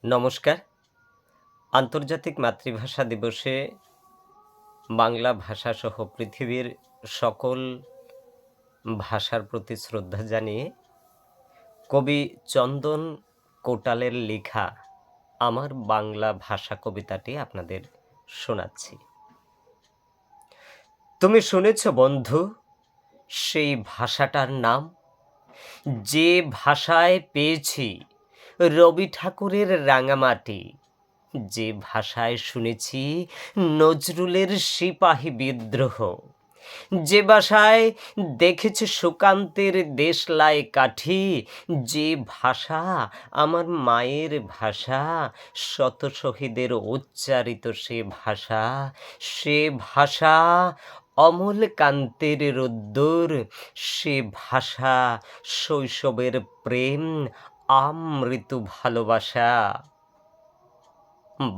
নমস্কার। আন্তর্জাতিক মাতৃভাষা দিবসে বাংলা ভাষাসহ পৃথিবীর সকল ভাষার প্রতি শ্রদ্ধা জানিয়ে কবি চন্দন কোটালের লেখা আমার বাংলা ভাষা কবিতাটি আপনাদের শোনাচ্ছি। তুমি শুনেছ বন্ধু সেই ভাষাটার নাম, যে ভাষায় পেয়েছি রবি ঠাকুরের রাঙামাটি, যে ভাষায় শুনেছি নজরুলের সিপাহী বিদ্রোহ, যে ভাষায় দেখেছি সুকান্তের দেশলাই কাঠি, যে ভাষা আমার মায়ের ভাষা, শত শহীদের উচ্চারিত সে ভাষা অমল কান্তের রোদ্দুর, সে ভাষা শৈশবের প্রেম, আমৃত্যু ভালোবাসা।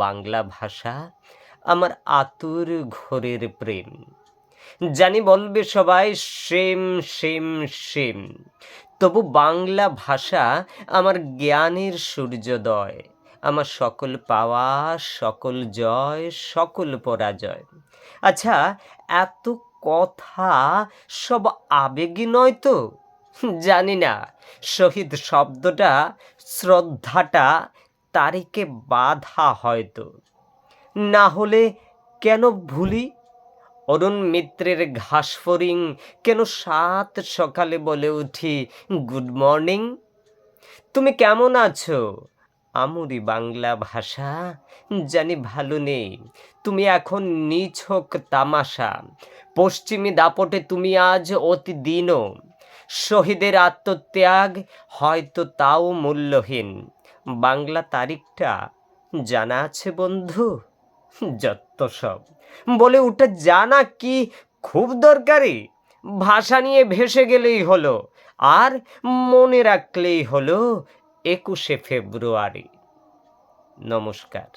বাংলা ভাষা আমার আতুর ঘোরের প্রেম। জানি বলবে সবাই সেম সেম সেম, তবু বাংলা ভাষা আমার জ্ঞানের সূর্যোদয়, আমার সকল পাওয়া, সকল জয়, সকল পরাজয়। আচ্ছা, এত কথা সব আবেগী নয় তো? জানি না, শহীদ শব্দটা, শ্রদ্ধাটা তারিখে বাধা হয়তো। না হলে কেন ভুলি অরুণ মিত্রের ঘাসফড়িং, কেন সাত সকালে বলে উঠি গুড মর্নিং। তুমি কেমন আছো আমরি বাংলা ভাষা, জানি ভালো নেই, তুমি এখন নিছক তামাশা। পশ্চিমী দাপটে তুমি আজ অতি দীন, শহীদের আত্মত্যাগ হয়তো তাও মূল্যহীন। বাংলা তারিখটা জানা আছে বন্ধু? যত সব বলে ওটা জানা কি খুব দরকারি? ভাষা নিয়ে ভেসে গেলেই হলো, আর মনে রাখলেই হলো 21শে ফেব্রুয়ারি। নমস্কার।